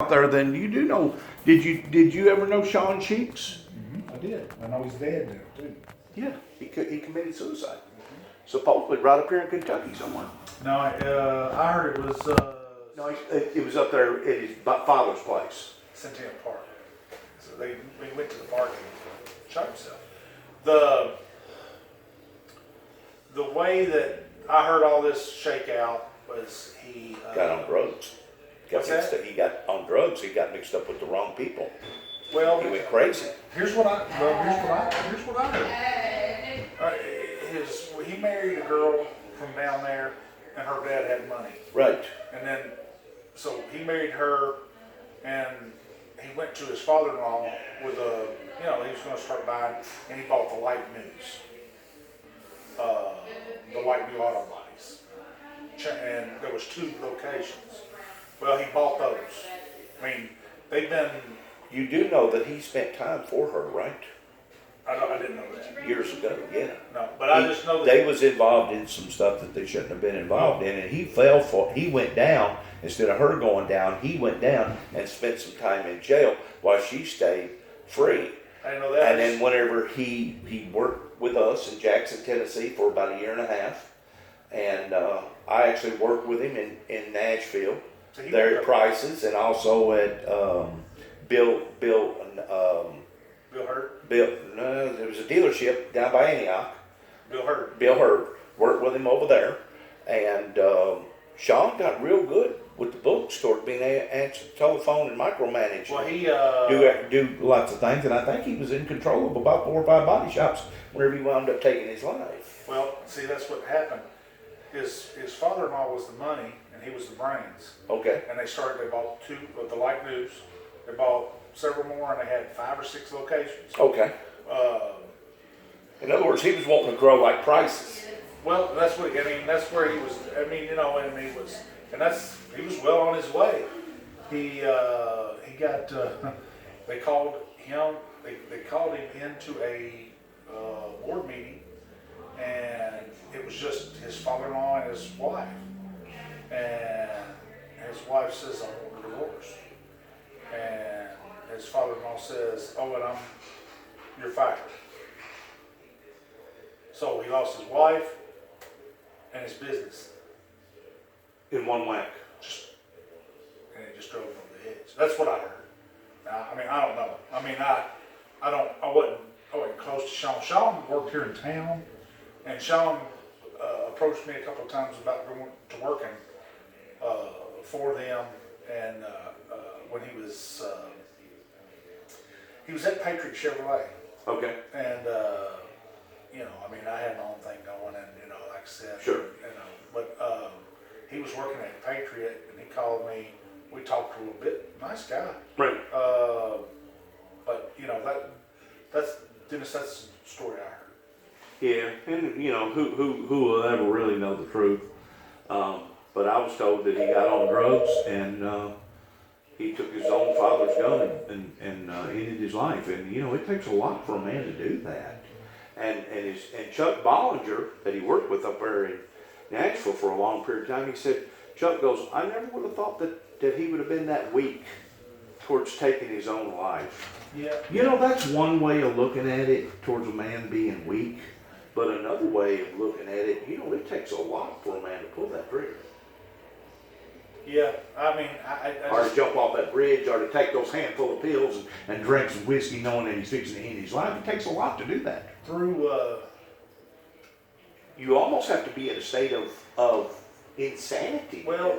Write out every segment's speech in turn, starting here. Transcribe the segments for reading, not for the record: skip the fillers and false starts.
out there, then you do know. Did you ever know Sean Cheeks? I did. I know he's dead now, too. Yeah, he committed suicide. Supposedly right up here in Kentucky somewhere. No, I heard it was No, it was up there at his father's place. Centennial Park. So they went to the park and shot himself. The way that I heard all this shake out was he Got on drugs. He got on drugs. He got mixed up with the wrong people. Well, He went crazy. Here's what I heard. He married a girl from down there, and her dad had money. Right. And then, so he married her, and he went to his father-in-law with he was going to start buying, and he bought the light news, the light new auto bodies, and there was 2 locations. Well, he bought those. I mean, they've been. You do know that he spent time for her, right? I didn't know that. Years ago, yeah. No, but I just know that they was involved in some stuff that they shouldn't have been involved in, and he went down instead of her going down. He went down and spent some time in jail while she stayed free. I didn't know that. And then whenever he worked with us in Jackson, Tennessee for about 1.5 years, and I actually worked with him in Nashville, So there at Price's, and also at Bill Hurt. there was a dealership down by Antioch. Bill Hurt. Worked with him over there, and Sean got real good with the bookstore, being able to answer the telephone and micromanage. Well, he do lots of things, and I think he was in control of about 4 or 5 body shops whenever he wound up taking his life. Well, see, that's what happened. His father-in-law was the money, and he was the brains. Okay. And they bought 2 of the light news. They bought several more, and they had 5 or 6 locations. Okay. In other words, he was wanting to grow like Price's. Well, that's where he was. I mean, he was well on his way. He got. They called him. They called him into a board meeting, and it was just his father-in-law and his wife. And his wife says, "I want a divorce." And his father-in-law says, "Oh, and you're fired." So he lost his wife and his business. In one whack. And it just drove him over the edge. That's what I heard. Now, I mean, I don't know. I mean, I wasn't close to Sean. Sean worked here in town, and Sean approached me a couple of times about going to working for them. And when he was at Patriot Chevrolet. Okay. And I mean, I had my own thing going, and like I said, sure. But he was working at Patriot, and he called me. We talked a little bit. Nice guy. Right. But that's Dennis. That's the story I heard. Yeah, and who will ever really know the truth? But I was told that he got on drugs and he took his own father's gun and ended his life. And it takes a lot for a man to do that. And Chuck Bollinger, that he worked with up there in Nashville for a long period of time, he said, Chuck goes, I never would have thought that he would have been that weak towards taking his own life. Yeah. That's one way of looking at it, towards a man being weak. But another way of looking at it, it takes a lot for a man to pull that trigger. Yeah, I mean, or to jump off that bridge, or to take those handful of pills and drink some whiskey knowing that he's fixing to end his life. It takes a lot to do that. You almost have to be in a state of insanity. Well,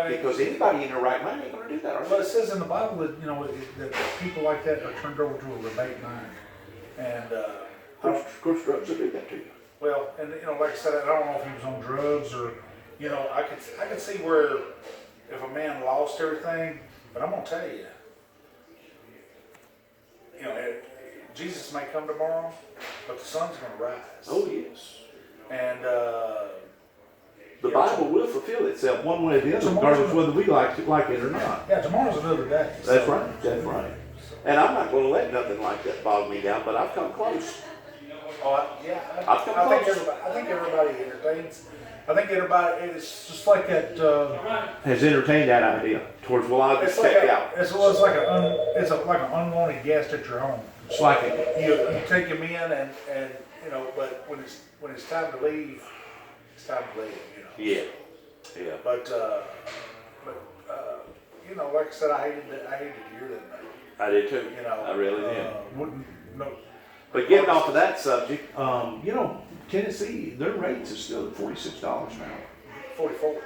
because anybody in their right mind ain't going to do that. But it says in the Bible that that people like that are turned over to a reprobate mind, and of course, drugs will do that to you. Well, and like I said, I don't know if he was on drugs or, I could see where if a man lost everything, but I'm gonna tell you, Jesus may come tomorrow, but the sun's gonna rise. Oh yes. And the Bible will fulfill itself one way or the other, regardless of whether we like it or not. Yeah, tomorrow's another day. That's right. That's right. And I'm not going to let nothing like that bog me down, but I've come close. Oh, yeah. I think everybody entertains. I think everybody, it's just like that. Has entertained that idea. towards, well, I'll just It's like check out. like an unwanted guest at your home. It's like it. You take them in and but when it's time to leave, it's time to leave. Yeah, yeah. But like I said, I hated to hear that. I did too. I really did. Wouldn't no. But getting off of that subject, Tennessee, their rates is still at $46 an hour. 44.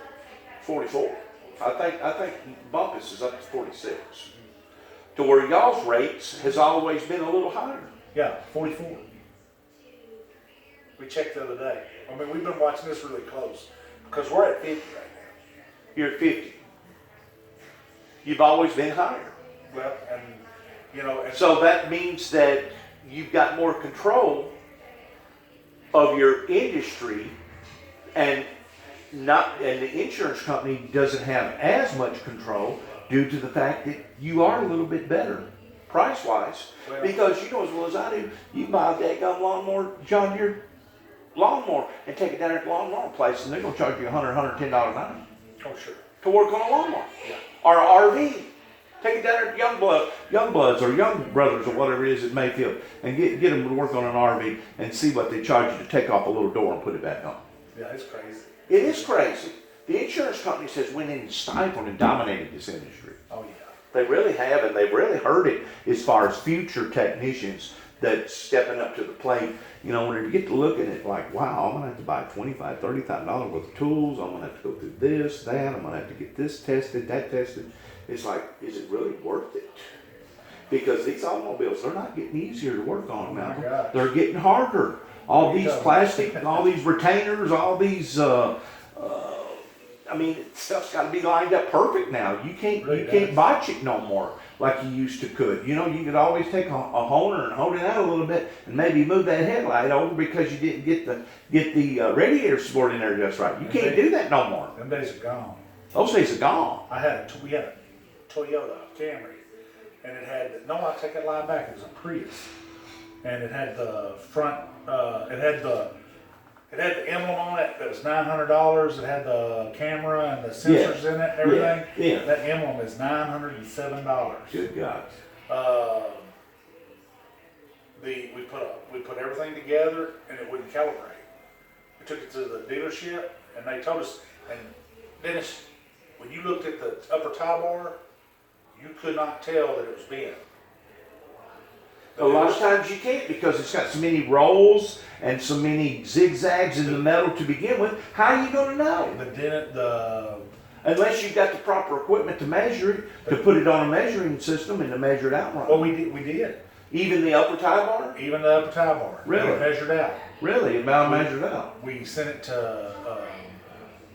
44. I think Bumpus is up to 46. To where y'all's rates has always been a little higher. Yeah, 44. We checked the other day. I mean, we've been watching this really close because we're at 50 right now. You're at 50. You've always been higher. Well, and So that means that you've got more control of your industry, and the insurance company doesn't have as much control due to the fact that you are a little bit better price-wise. Well, because you know as well as I do, you buy a dadgum lawnmower, John Deere lawnmower, and take it down at the lawnmower place, and they're going to charge you $100, $110 an hour oh sure. to work on a lawnmower. Yeah. Or an RV. Take it down there to Young Bloods or Young Brothers or whatever it is at Mayfield, and get them to work on an RV and see what they charge you to take off a little door and put it back on. Yeah, it's crazy. It is crazy. The insurance companies has went in and stifled and dominated this industry. Oh yeah. They really have, and they've really hurt it as far as future technicians that's stepping up to the plate. When you get to look at it like, wow, I'm gonna have to buy $25,000, $30,000 worth of tools. I'm gonna have to go through this, that. I'm gonna have to get this tested, that tested. It's like, is it really worth it? Because these automobiles, they're not getting easier to work on now. Oh my gosh. They're getting harder. All these plastic, all these retainers, all these, stuff's got to be lined up perfect now. You can't botch it no more like you used to could. You could always take a honer and hone it out a little bit and maybe move that headlight over because you didn't get the radiator support in there just right. You can't do that no more. Them days are gone. Those days are gone. We had a Toyota Camry, and it had I take that line back. It was a Prius, and it had the front. It had the emblem on it that was $900. It had the camera and the sensors in it, everything. Yeah. That emblem is $907. Good God. We put everything together, and it wouldn't calibrate. We took it to the dealership, and they told us. And Dennis, when you looked at the upper tie bar, you could not tell that it was bent. A lot of times you can't because it's got so many rolls and so many zigzags in the metal to begin with. How are you going to know? Unless you've got the proper equipment to measure it, to put it on a measuring system and to measure it out right. Well, we did. Even the upper tie bar? Even the upper tie bar. Really? We measured out. Really? About measured out? We sent it to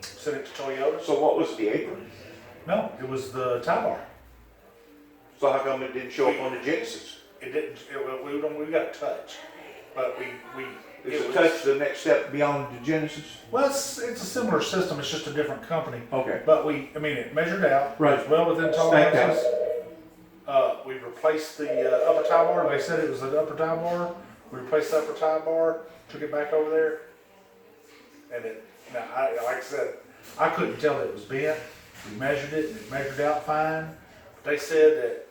Toyota. So what was the apron? No, it was the tie bar. So how come it didn't show up on the Genesis? It didn't. We got a touch, but Is the touch the next step beyond the Genesis? Well, it's a similar system. It's just a different company. Okay. But it measured out. Right. It was well within tolerances. We replaced the upper tie bar. They said it was the upper tie bar. We replaced the upper tie bar. Took it back over there, and like I said, I couldn't tell that it was bent. We measured it. It measured out fine. But they said that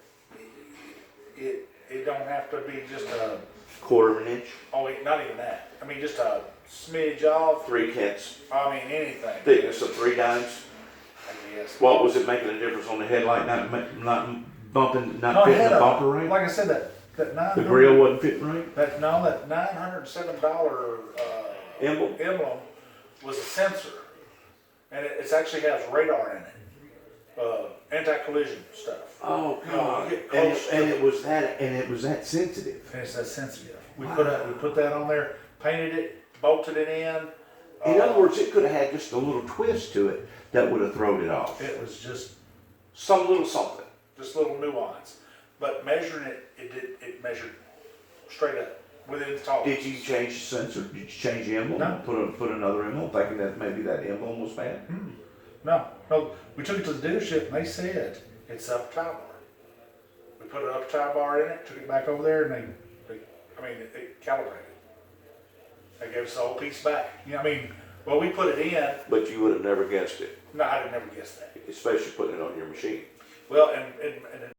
it don't have to be just a quarter of an inch. Oh, not even that. Just a smidge off. 3/10. Anything. Thickness of 3 dimes. I guess. What was it making a difference on the headlight? Not bumping, No, fitting the bumper right? Like I said, that $900. The grill wasn't fitting right? That $907 emblem was a sensor, and it actually has radar in it, anti-collision stuff. Oh God! And it was that sensitive. And it's that sensitive. We put that on there, painted it, bolted it in. In other words, it could have had just a little twist to it that would have thrown it off. It was just some little something. Just little nuance. But measuring it measured straight up within the tolerance. Did you change the sensor? Did you change the emblem? No. Put another emblem, thinking that maybe that emblem was bad? No. We took it to the dealership and they said it's upper tie bar. We put an upper tie bar in it, took it back over there, and they calibrated. They gave us the whole piece back. We put it in. But you would have never guessed it. No, I'd have never guessed that. Especially putting it on your machine. Well, and